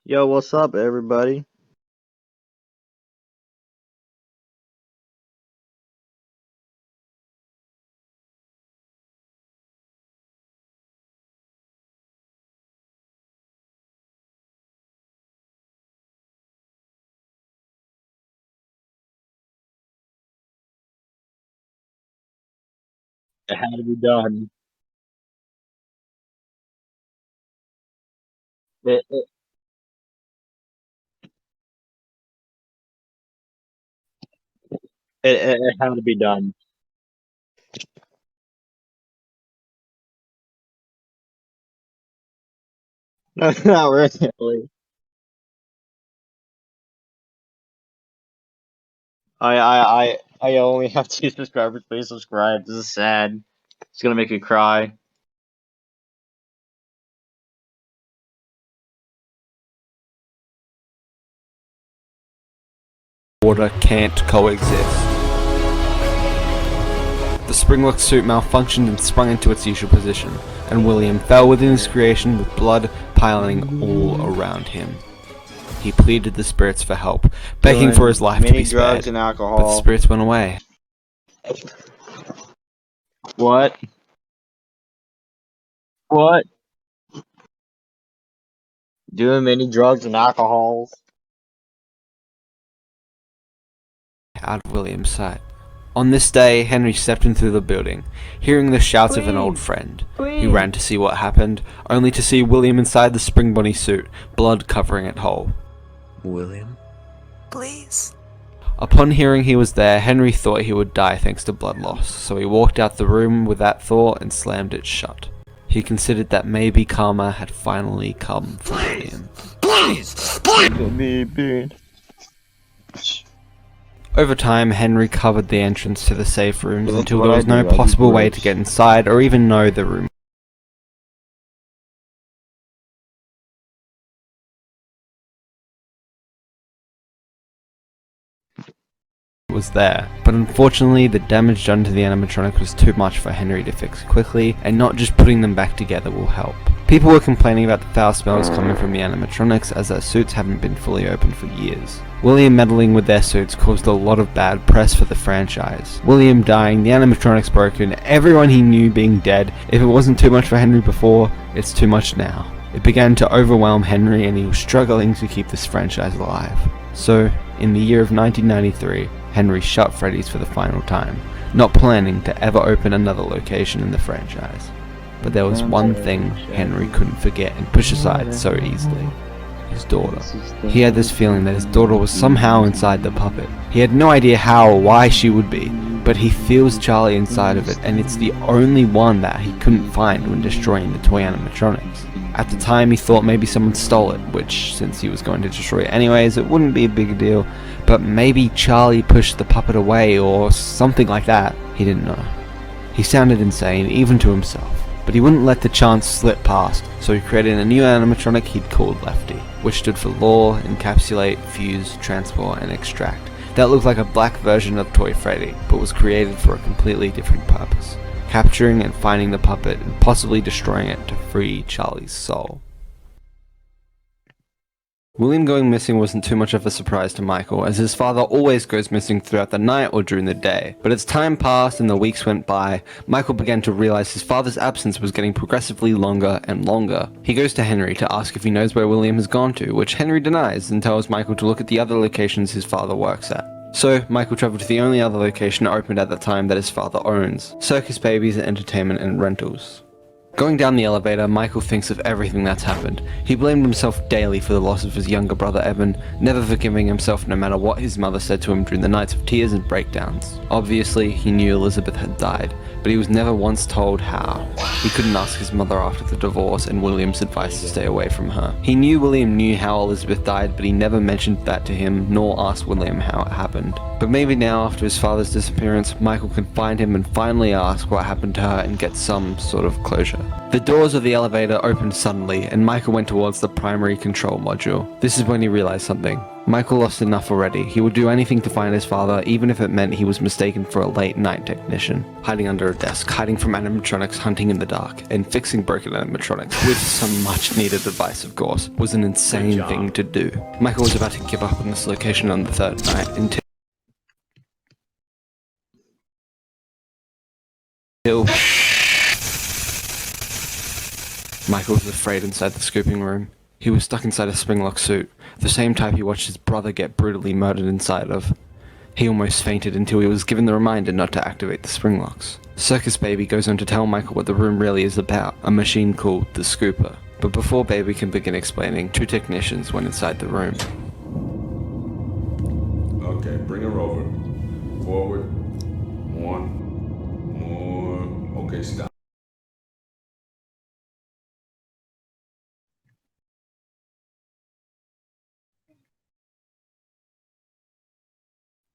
Yo, what's up, everybody? It had to be done. It, it, it had to be done. No, not really. I only have 2 subscribers. Please subscribe. This is sad. It's gonna make me cry. Water can't coexist. The springlock suit malfunctioned and sprung into its usual position, and William fell within his creation with blood piling all around him. He pleaded the spirits for help, begging for his life to be spared, drugs and alcohol. but the spirits went away. What? What? Doing many drugs and alcohols. Out of William's sight. On this day, Henry stepped into the building, hearing the shouts of an old friend. He ran to see what happened, only to see William inside the spring bonnie suit, blood covering it whole. William? Please? Upon hearing he was there, Henry thought he would die thanks to blood loss, so he walked out the room with that thought and slammed it shut. He considered that maybe karma had finally come for William. Please! Over time, Henry covered the entrance to the safe rooms until there was no possible way to get inside or even know the room was there. But unfortunately, the damage done to the animatronic was too much for Henry to fix quickly, and not just putting them back together will help. People were complaining about the foul smells coming from the animatronics as their suits haven't been fully opened for years. William meddling with their suits caused a lot of bad press for the franchise. William dying, the animatronics broken, everyone he knew being dead. If it wasn't too much for Henry before, it's too much now. It began to overwhelm Henry and he was struggling to keep this franchise alive. So, in the year of 1993, Henry shut Freddy's for the final time, not planning to ever open another location in the franchise. But there was one thing Henry couldn't forget and push aside so easily. His daughter. He had this feeling that his daughter was somehow inside the puppet. He had no idea how or why she would be, but he feels Charlie inside of it, and it's the only one that he couldn't find when destroying the toy animatronics. At the time he thought maybe someone stole it, which, since he was going to destroy it anyways, it wouldn't be a big deal, but maybe Charlie pushed the puppet away or something like that. He didn't know. He sounded insane, even to himself, but he wouldn't let the chance slip past, so he created a new animatronic he'd called Lefty, which stood for Lure, Encapsulate, Fuse, Transport, and Extract. That looked like a black version of Toy Freddy, but was created for a completely different purpose. Capturing and finding the puppet and possibly destroying it to free Charlie's soul. William going missing wasn't too much of a surprise to Michael, as his father always goes missing throughout the night or during the day. But as time passed and the weeks went by, Michael began to realize his father's absence was getting progressively longer and longer. He goes to Henry to ask if he knows where William has gone to, which Henry denies and tells Michael to look at the other locations his father works at. So, Michael travelled to the only other location opened at the time that his father owns, Circus Babies Entertainment and Rentals. Going down the elevator, Michael thinks of everything that's happened. He blamed himself daily for the loss of his younger brother Evan, never forgiving himself no matter what his mother said to him during the nights of tears and breakdowns. Obviously, he knew Elizabeth had died, but he was never once told how. He couldn't ask his mother after the divorce and William's advice to stay away from her. He knew William knew how Elizabeth died, but he never mentioned that to him, nor asked William how it happened. But maybe now, after his father's disappearance, Michael can find him and finally ask what happened to her and get some sort of closure. The doors of the elevator opened suddenly, and Michael went towards the primary control module. This is when he realized something. Michael lost enough already. He would do anything to find his father, even if it meant he was mistaken for a late-night technician. Hiding under a desk, hiding from animatronics, hunting in the dark, and fixing broken animatronics, with some much-needed advice of course, was an insane thing to do. Michael was about to give up on this location on the third night until Michael was afraid inside the scooping room. He was stuck inside a springlock suit, the same type he watched his brother get brutally murdered inside of. He almost fainted until he was given the reminder not to activate the springlocks. Circus Baby goes on to tell Michael what the room really is about, a machine called the Scooper. But before Baby can begin explaining, 2 technicians went inside the room. Okay, bring her over. Forward. 1 more. Okay, stop.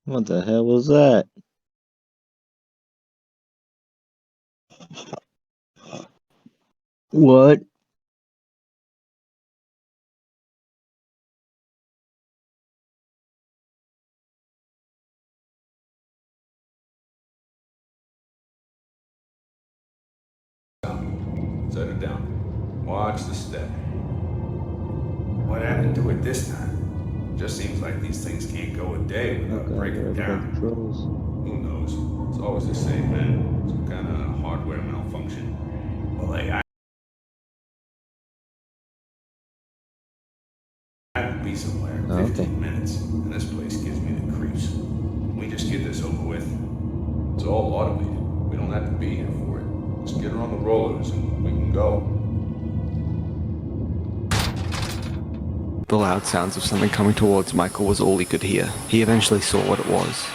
What the hell was that? What? Set her down. Watch the step. What happened to it this time? Just seems like these things can't go a day without breaking down. Controls. Who knows? It's always the same, man. Some kind of hardware malfunction. Well, hey, I have to be somewhere in 15 minutes, and this place gives me the creeps. Can we just get this over with? It's all automated. We don't have to be here for it. Just get her on the rollers and we can go. The loud sounds of something coming towards Michael was all he could hear. He eventually saw what it was.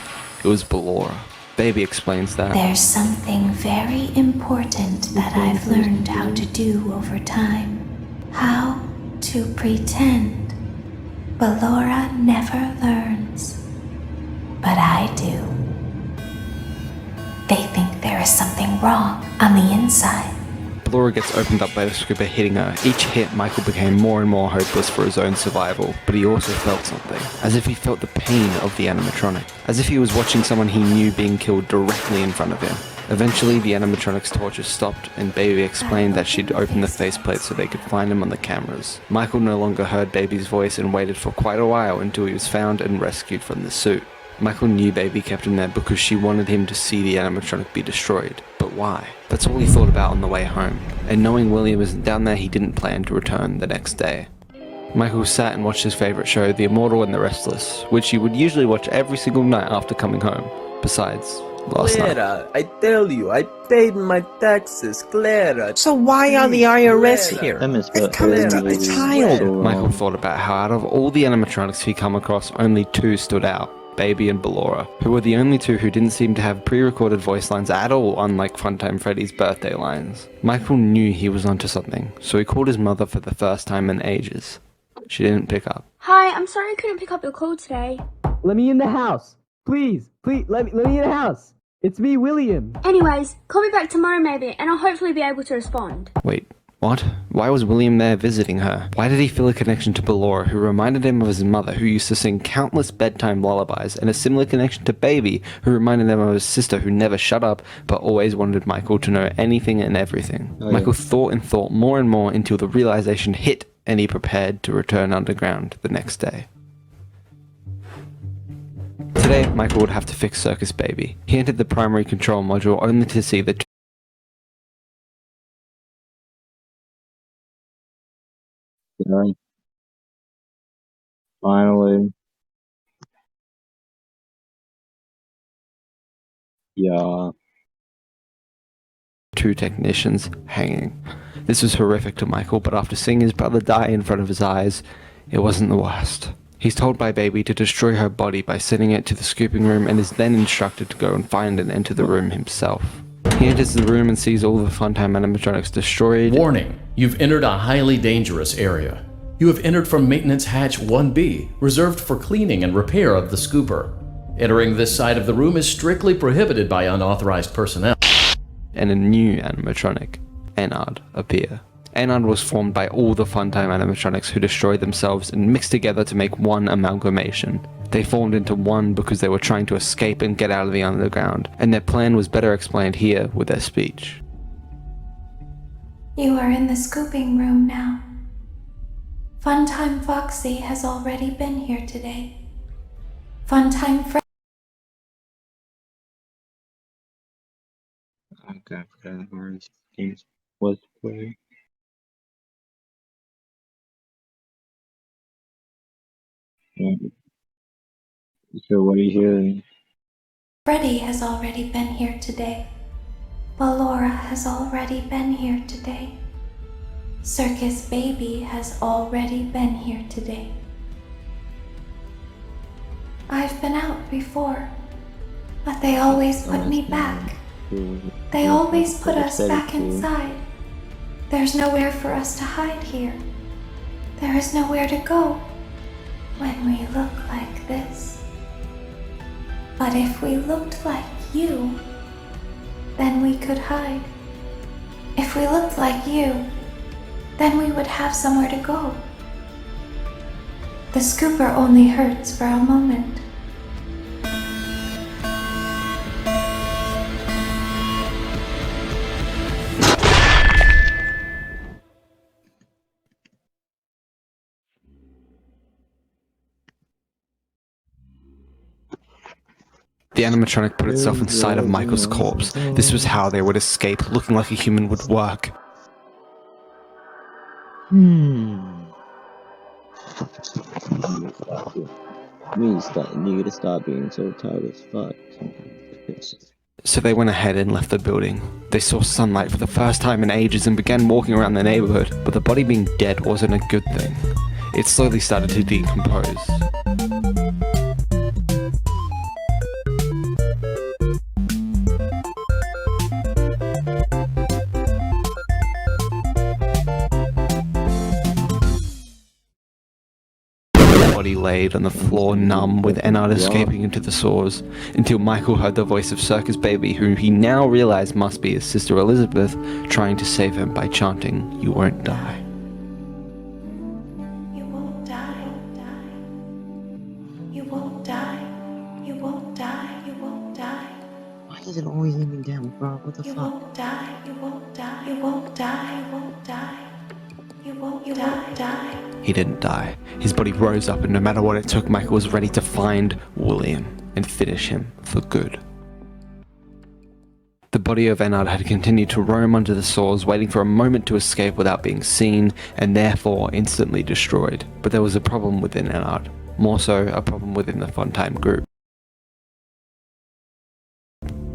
It was Ballora. Baby explains that There's something very important that I've learned how to do over time. How to pretend. Ballora never learns. But I do. They think there is something wrong on the inside. Ballora gets opened up by the Scooper hitting her. Each hit, Michael became more and more hopeless for his own survival, but he also felt something. As if he felt the pain of the animatronic. As if he was watching someone he knew being killed directly in front of him. Eventually, the animatronic's torches stopped, and Baby explained that she'd opened the faceplate so they could find him on the cameras. Michael no longer heard Baby's voice and waited for quite a while until he was found and rescued from the suit. Michael knew Baby kept him there because she wanted him to see the animatronic be destroyed. But why? That's all he thought about on the way home. And knowing William isn't down there, he didn't plan to return the next day. Michael sat and watched his favourite show, The Immortal and the Restless, which he would usually watch every single night after coming home. Besides, last night. Clara, I tell you, I paid my taxes, Clara. So why are the IRS here? I miss It's coming to the child. Michael thought about how out of all the animatronics he come across, only 2 stood out. Baby and Ballora, who were the only 2 who didn't seem to have pre-recorded voice lines at all, unlike Funtime Freddy's birthday lines. Michael knew he was onto something, so he called his mother for the first time in ages. She didn't pick up. Hi, I'm sorry I couldn't pick up your call today. Let me in the house. Please, let me in the house. It's me, William. Anyways, call me back tomorrow maybe, and I'll hopefully be able to respond. Wait, what? Why was William there visiting her? Why did he feel a connection to Ballora, who reminded him of his mother, who used to sing countless bedtime lullabies, and a similar connection to Baby, who reminded them of his sister, who never shut up, but always wanted Michael to know anything and everything. Michael thought and thought more and more until the realization hit, and he prepared to return underground the next day. Today, Michael would have to fix Circus Baby. He entered the primary control module only to see the Finally. Yeah. 2 technicians hanging. This was horrific to Michael, but after seeing his brother die in front of his eyes, it wasn't the worst. He's told by Baby to destroy her body by sending it to the scooping room and is then instructed to go and find and enter the room himself. He enters the room and sees all the Funtime animatronics destroyed. Warning, you've entered a highly dangerous area. You have entered from Maintenance Hatch 1B, reserved for cleaning and repair of the scooper. Entering this side of the room is strictly prohibited by unauthorized personnel. And a new animatronic, Ennard, appear. Anard was formed by all the Funtime animatronics who destroyed themselves and mixed together to make one amalgamation. They formed into one because they were trying to escape and get out of the underground, and their plan was better explained here with their speech. You are in the scooping room now. Funtime Foxy has already been here today. Funtime Freddy. Okay, I forgot how hard games was to play. So what are you hearing? Freddy has already been here today. Ballora has already been here today. Circus Baby has already been here today. I've been out before, but they always put me back. They always put us back inside. There's nowhere for us to hide here. There is nowhere to go when we look like this. But if we looked like you, then we could hide. If we looked like you, then we would have somewhere to go. The scooper only hurts for a moment. The animatronic put itself inside of Michael's corpse. This was how they would escape, looking like a human would work. You need to stop being so tired as fuck. So they went ahead and left the building. They saw sunlight for the first time in ages and began walking around the neighborhood, but the body being dead wasn't a good thing. It slowly started to decompose. Body laid on the floor numb with Enard escaping into the sores, until Michael heard the voice of Circus Baby, whom he now realized must be his sister Elizabeth, trying to save him by chanting, "You won't die." You won't die. You won't die. You won't die. You won't die. Why is it always aiming down, bro? What the You fuck? won't die. You won't die. You won't die. You won't die. You won't die. He didn't die. His body rose up, and no matter what it took, Michael was ready to find William and finish him for good. The body of Enard had continued to roam under the sores, waiting for a moment to escape without being seen, and therefore instantly destroyed. But there was a problem within Enard, more so a problem within the Funtime group.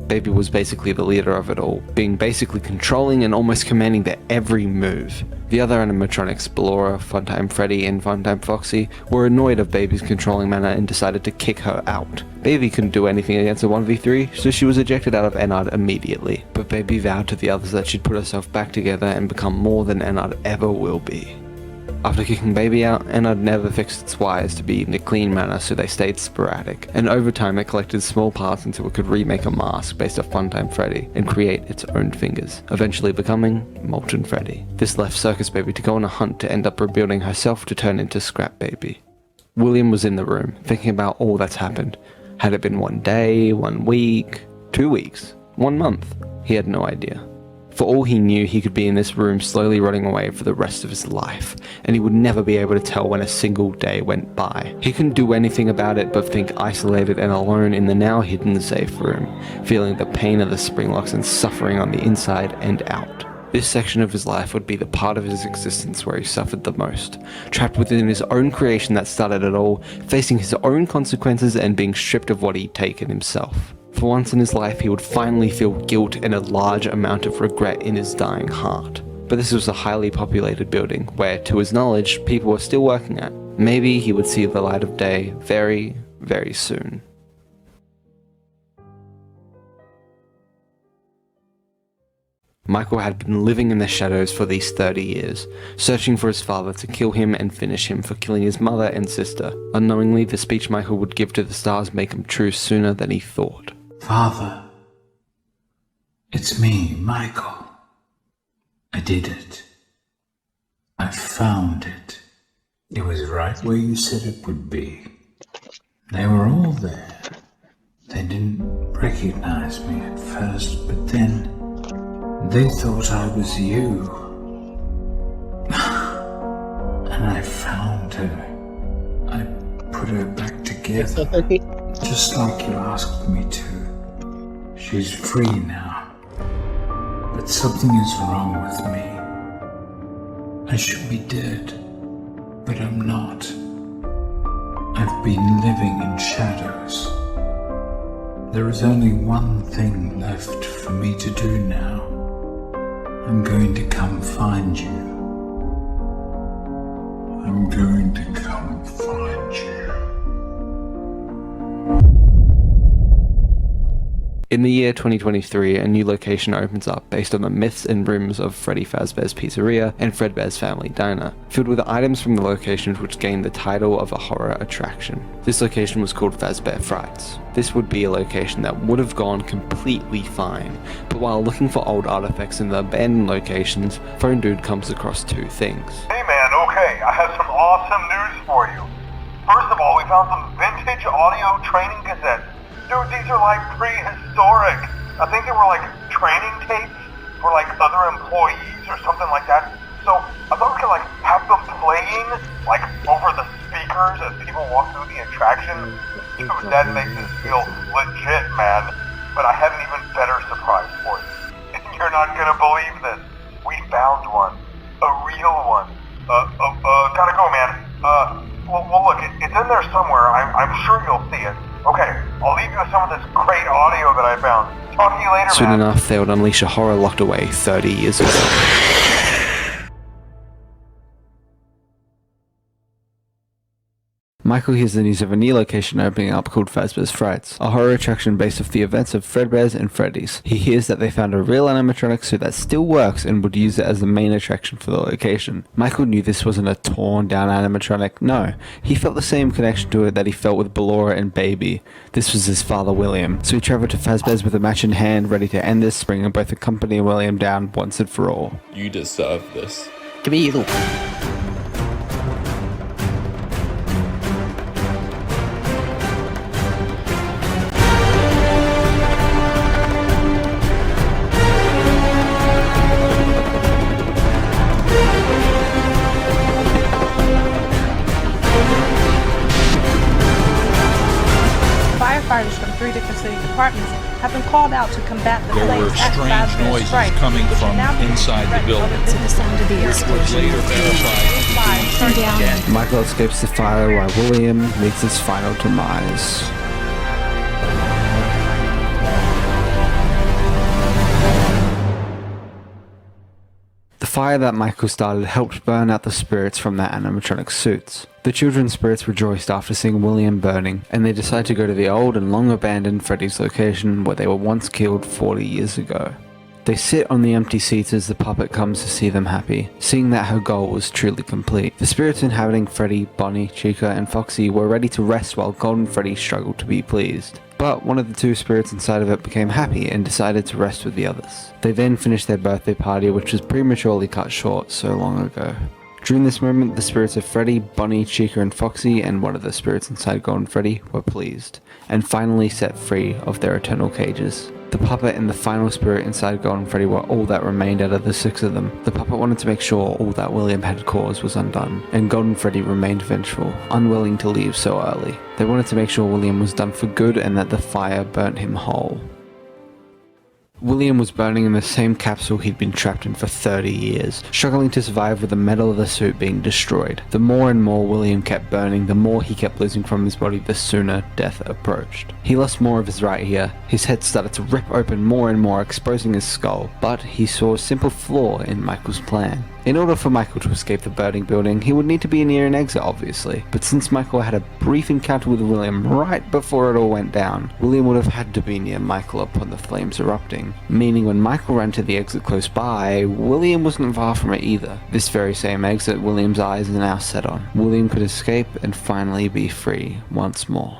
Baby was basically the leader of it all, being basically controlling and almost commanding their every move. The other animatronics, Ballora, Funtime Freddy, and Funtime Foxy, were annoyed of Baby's controlling manner and decided to kick her out. Baby couldn't do anything against a 1v3, so she was ejected out of Enard immediately. But Baby vowed to the others that she'd put herself back together and become more than Enard ever will be. After kicking Baby out, Enard never fixed its wires to be in a clean manner, so they stayed sporadic, and over time it collected small parts until it could remake a mask based off Funtime Freddy and create its own fingers, eventually becoming Molten Freddy. This left Circus Baby to go on a hunt to end up rebuilding herself to turn into Scrap Baby. William was in the room, thinking about all that's happened. Had it been 1 day, 1 week, 2 weeks, 1 month? He had no idea. For all he knew, he could be in this room slowly rotting away for the rest of his life, and he would never be able to tell when a single day went by. He couldn't do anything about it but think isolated and alone in the now hidden safe room, feeling the pain of the spring locks and suffering on the inside and out. This section of his life would be the part of his existence where he suffered the most, trapped within his own creation that started it all, facing his own consequences and being stripped of what he'd taken himself. For once in his life, he would finally feel guilt and a large amount of regret in his dying heart. But this was a highly populated building, where, to his knowledge, people were still working at. Maybe he would see the light of day very, very soon. Michael had been living in the shadows for these 30 years, searching for his father to kill him and finish him for killing his mother and sister. Unknowingly, the speech Michael would give to the stars made come true sooner than he thought. Father, it's me, Michael. I did it. I found it. It was right where you said it would be. They were all there. They didn't recognize me at first, but then they thought I was you. And I found her. I put her back together, just like you asked me to. She's free now. But something is wrong with me. I should be dead, but I'm not. I've been living in shadows. There is only one thing left for me to do now. I'm going to come find you. I'm going to come find you. In the year 2023, a new location opens up based on the myths and rumors of Freddy Fazbear's Pizzeria and Fredbear's Family Diner, filled with items from the locations which gained the title of a horror attraction. This location was called Fazbear Frights. This would be a location that would have gone completely fine, but while looking for old artifacts in the abandoned locations, Phone Dude comes across two things. Hey man, okay, I have some awesome news for you. First of all, we found some vintage audio training cassettes. Dude, these are like prehistoric. I think they were like training tapes for like other employees or something like that. So I thought we could like have them playing like over the speakers as people walk through the attraction. Dude, that makes us feel legit, man. But I have an even better surprise for you. You're not gonna believe this. We found one. A real one. Gotta go, man. Well look, it's in there somewhere. I'm sure you'll see it. Okay, I'll leave you with some of this great audio that I found. Talk to you later, Soon man. enough, they would unleash a horror locked away 30 years ago. Michael hears the news of a new location opening up called Fazbear's Frights, a horror attraction based off the events of Fredbear's and Freddy's. He hears that they found a real animatronic suit that still works and would use it as the main attraction for the location. Michael knew this wasn't a torn down animatronic, no. He felt the same connection to it that he felt with Ballora and Baby. This was his father William, so he travelled to Fazbear's with a match in hand, ready to end this, bringing both the company and William down once and for all. You deserve this. Give me you. Firefighters from 3 different city departments have been called out to combat the There were flames at strange Fazbear's noises Fright, coming which from is now being inside the spread building. over business Which was later verified. Michael escapes the fire while William meets his final demise. The fire that Michael started helped burn out the spirits from their animatronic suits. The children's spirits rejoiced after seeing William burning, and they decided to go to the old and long abandoned Freddy's location where they were once killed 40 years ago. They sit on the empty seats as the puppet comes to see them happy, seeing that her goal was truly complete. The spirits inhabiting Freddy, Bonnie, Chica, and Foxy were ready to rest while Golden Freddy struggled to be pleased. But one of the two spirits inside of it became happy and decided to rest with the others. They then finished their birthday party, which was prematurely cut short so long ago. During this moment, the spirits of Freddy, Bonnie, Chica, and Foxy, and one of the spirits inside Golden Freddy were pleased, and finally set free of their eternal cages. The puppet and the final spirit inside Golden Freddy were all that remained out of the 6 of them. The puppet wanted to make sure all that William had caused was undone, and Golden Freddy remained vengeful, unwilling to leave so early. They wanted to make sure William was done for good and that the fire burnt him whole. William was burning in the same capsule he'd been trapped in for 30 years, struggling to survive with the metal of the suit being destroyed. The more and more William kept burning, the more he kept losing from his body, the sooner death approached. He lost more of his right ear, his head started to rip open more and more, exposing his skull, but he saw a simple flaw in Michael's plan. In order for Michael to escape the burning building, he would need to be near an exit, obviously. But since Michael had a brief encounter with William right before it all went down, William would have had to be near Michael upon the flames erupting. Meaning when Michael ran to the exit close by, William wasn't far from it either. This very same exit William's eyes are now set on. William could escape and finally be free once more.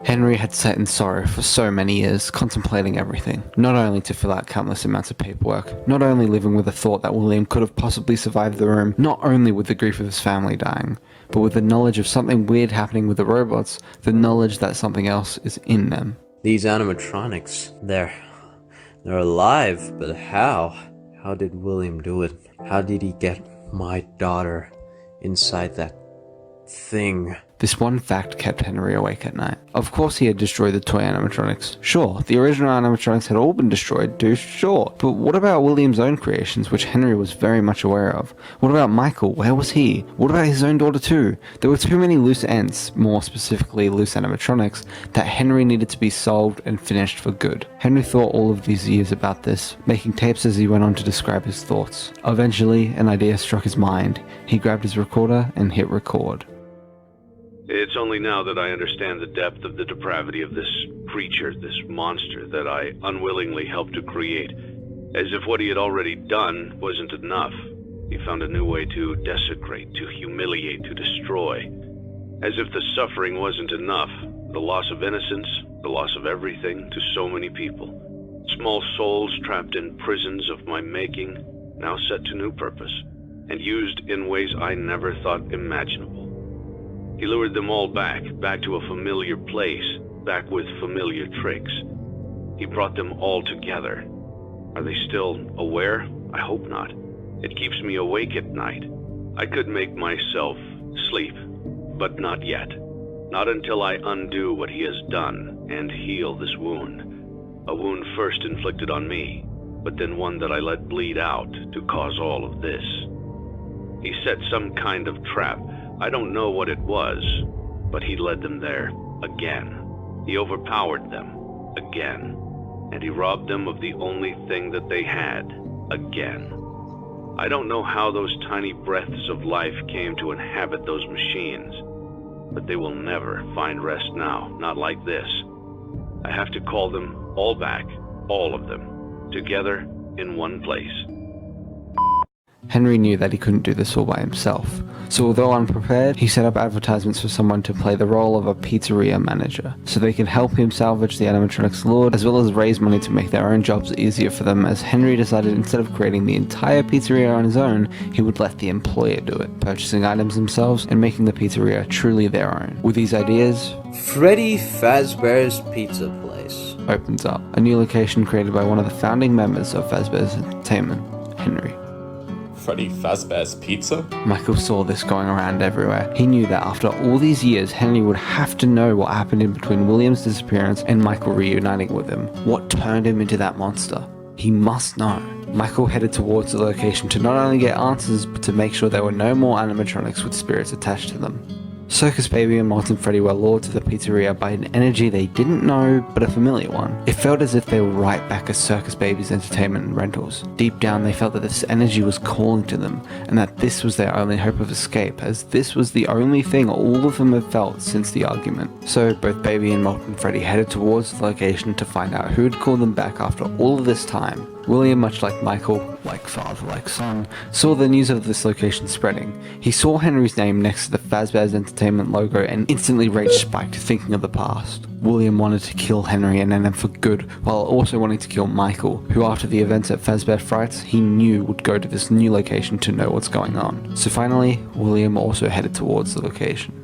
Henry had sat in sorrow for so many years, contemplating everything. Not only to fill out countless amounts of paperwork, not only living with the thought that William could have possibly survived the room, not only with the grief of his family dying, but with the knowledge of something weird happening with the robots, the knowledge that something else is in them. These animatronics, they're alive, but how? How did William do it? How did he get my daughter inside that thing? This one fact kept Henry awake at night. Of course he had destroyed the toy animatronics. Sure, the original animatronics had all been destroyed too, sure. But what about William's own creations, which Henry was very much aware of? What about Michael? Where was he? What about his own daughter too? There were too many loose ends, more specifically loose animatronics, that Henry needed to be solved and finished for good. Henry thought all of these years about this, making tapes as he went on to describe his thoughts. Eventually, an idea struck his mind. He grabbed his recorder and hit record. It's only now that I understand the depth of the depravity of this creature, this monster that I unwillingly helped to create. As if what he had already done wasn't enough. He found a new way to desecrate, to humiliate, to destroy. As if the suffering wasn't enough. The loss of innocence, the loss of everything to so many people. Small souls trapped in prisons of my making, now set to new purpose, and used in ways I never thought imaginable. He lured them all back to a familiar place, back with familiar tricks. He brought them all together. Are they still aware? I hope not. It keeps me awake at night. I could make myself sleep, but not yet. Not until I undo what he has done and heal this wound. A wound first inflicted on me, but then one that I let bleed out to cause all of this. He set some kind of trap. I don't know what it was, but he led them there again. He overpowered them again, and he robbed them of the only thing that they had again. I don't know how those tiny breaths of life came to inhabit those machines, but they will never find rest now, not like this. I have to call them all back, all of them, together in one place. Henry knew that he couldn't do this all by himself, so although unprepared, he set up advertisements for someone to play the role of a pizzeria manager, so they could help him salvage the animatronics lord, as well as raise money to make their own jobs easier for them, as Henry decided instead of creating the entire pizzeria on his own, he would let the employer do it, purchasing items themselves and making the pizzeria truly their own. With these ideas, Freddy Fazbear's Pizza Place opens up, a new location created by one of the founding members of Fazbear's Entertainment, Henry. Freddy Fazbear's Pizza? Michael saw this going around everywhere. He knew that after all these years, Henry would have to know what happened in between William's disappearance and Michael reuniting with him. What turned him into that monster? He must know. Michael headed towards the location to not only get answers, but to make sure there were no more animatronics with spirits attached to them. Circus Baby and Molten Freddy were lured to the pizzeria by an energy they didn't know, but a familiar one. It felt as if they were right back as Circus Baby's entertainment and rentals. Deep down they felt that this energy was calling to them, and that this was their only hope of escape, as this was the only thing all of them had felt since the argument. So both Baby and Molten Freddy headed towards the location to find out who had called them back after all of this time. William, much like Michael, like father, like son, saw the news of this location spreading. He saw Henry's name next to the Fazbear's Entertainment logo and instantly rage spiked, thinking of the past. William wanted to kill Henry and end him for good, while also wanting to kill Michael, who after the events at Fazbear Frights, he knew would go to this new location to know what's going on. So finally, William also headed towards the location.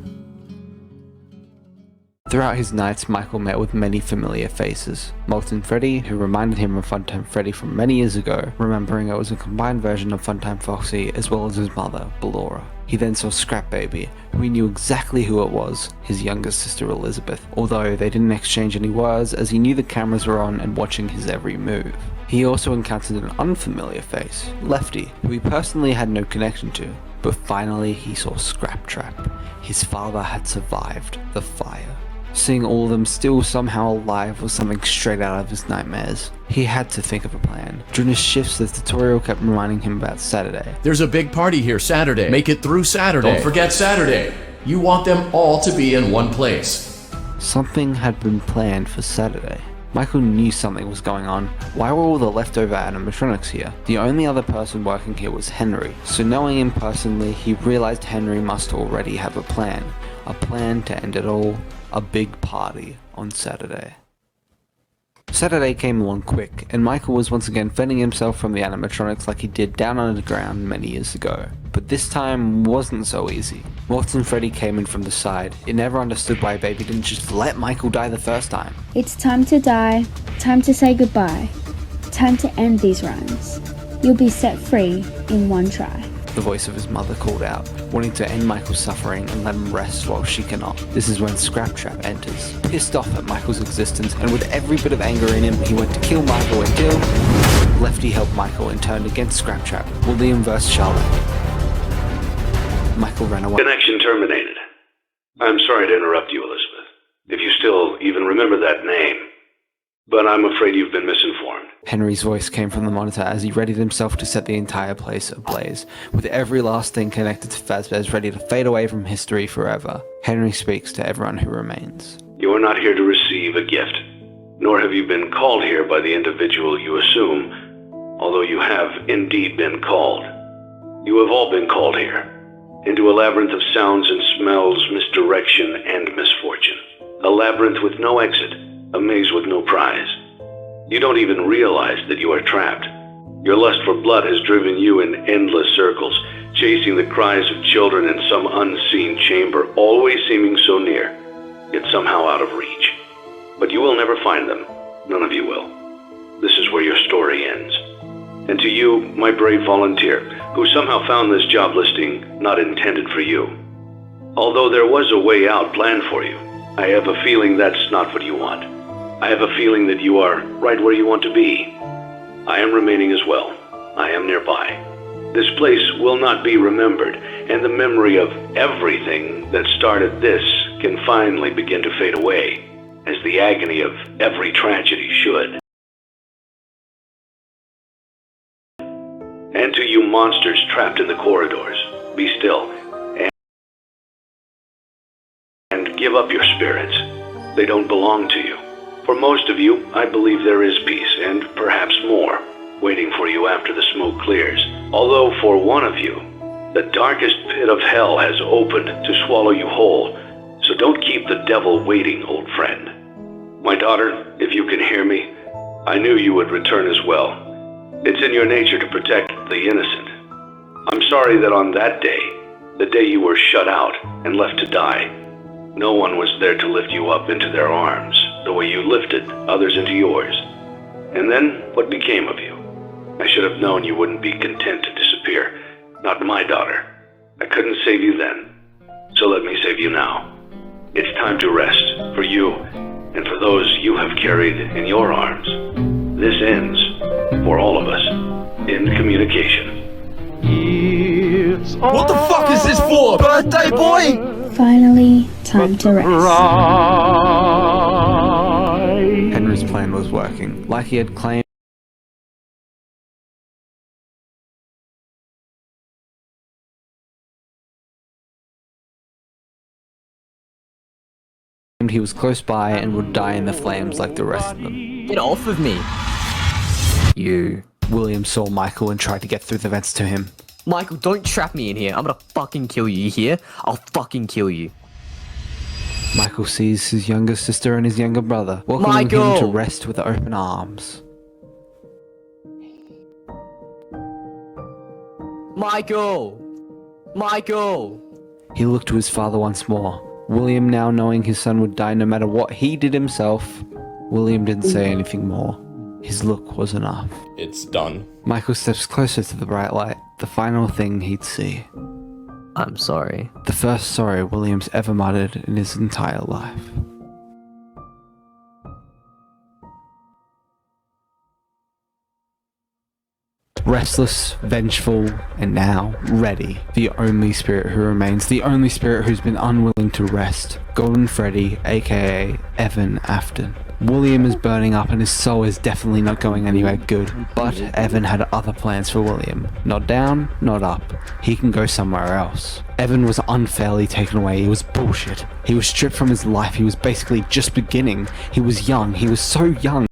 Throughout his nights, Michael met with many familiar faces. Molten Freddy, who reminded him of Funtime Freddy from many years ago, remembering it was a combined version of Funtime Foxy as well as his mother, Ballora. He then saw Scrap Baby, who he knew exactly who it was, his younger sister Elizabeth, although they didn't exchange any words as he knew the cameras were on and watching his every move. He also encountered an unfamiliar face, Lefty, who he personally had no connection to, but finally he saw Scrap Trap. His father had survived the fire. Seeing all of them still somehow alive was something straight out of his nightmares. He had to think of a plan. During his shifts, the tutorial kept reminding him about Saturday. There's a big party here Saturday. Make it through Saturday. Don't forget Saturday. You want them all to be in one place. Something had been planned for Saturday. Michael knew something was going on. Why were all the leftover animatronics here? The only other person working here was Henry, so knowing him personally, he realized Henry must already have a plan. a plan to end it all, a big party on Saturday. Saturday came along quick, and Michael was once again fending himself from the animatronics like he did down underground many years ago. But this time wasn't so easy. Morton and Freddy came in from the side. It never understood why Baby didn't just let Michael die the first time. It's time to die, time to say goodbye, time to end these rhymes. You'll be set free in one try. The voice of his mother called out, wanting to end Michael's suffering and let him rest while she cannot. This is when Scraptrap enters, pissed off at Michael's existence, and with every bit of anger in him, he went to kill Michael until Lefty helped Michael and turned against Scraptrap. William vs. Charlotte. Michael ran away. Connection terminated. I'm sorry to interrupt you, Elizabeth, if you still even remember that name. But I'm afraid you've been misinformed. Henry's voice came from the monitor as he readied himself to set the entire place ablaze, with every last thing connected to Fazbear's ready to fade away from history forever. Henry speaks to everyone who remains. You are not here to receive a gift, nor have you been called here by the individual you assume, although you have indeed been called. You have all been called here, into a labyrinth of sounds and smells, misdirection, and misfortune. A labyrinth with no exit, a maze with no prize. You don't even realize that you are trapped. Your lust for blood has driven you in endless circles, chasing the cries of children in some unseen chamber, always seeming so near, yet somehow out of reach. But you will never find them. None of you will. This is where your story ends. And to you, my brave volunteer, who somehow found this job listing not intended for you. Although there was a way out planned for you, I have a feeling that's not what you want. I have a feeling that you are right where you want to be. I am remaining as well. I am nearby. This place will not be remembered, and the memory of everything that started this can finally begin to fade away, as the agony of every tragedy should. And to you monsters trapped in the corridors, be still, and give up your spirits. They don't belong to you. For most of you, I believe there is peace, and perhaps more, waiting for you after the smoke clears. Although for one of you, the darkest pit of hell has opened to swallow you whole, so don't keep the devil waiting, old friend. My daughter, if you can hear me, I knew you would return as well. It's in your nature to protect the innocent. I'm sorry that on that day, the day you were shut out and left to die, no one was there to lift you up into their arms, the way you lifted others into yours. And then, what became of you? I should have known you wouldn't be content to disappear. Not my daughter. I couldn't save you then. So let me save you now. It's time to rest, for you, and for those you have carried in your arms. This ends, for all of us, in communication. What the fuck is this for? Birthday boy? Finally, time to rest. Henry's plan was working, like he had claimed. He was close by and would die in the flames like the rest of them. Get off of me! William saw Michael and tried to get through the vents to him. Michael, don't trap me in here. I'm gonna fucking kill you, you hear? I'll fucking kill you. Michael sees his younger sister and his younger brother, welcoming him to rest with open arms. Michael! Michael! He looked to his father once more. William, now knowing his son would die no matter what he did himself, William didn't say anything more. His look was enough. It's done. Michael steps closer to the bright light, the final thing he'd see. I'm sorry. The first sorry William's ever muttered in his entire life. Restless, vengeful, and now ready. The only spirit who remains, the only spirit who's been unwilling to rest. Golden Freddy, aka Evan Afton. William is burning up and his soul is definitely not going anywhere good. But Evan had other plans for William. Not down, not up. He can go somewhere else. Evan was unfairly taken away. He was bullshit. He was stripped from his life. He was basically just beginning. He was young. He was so young.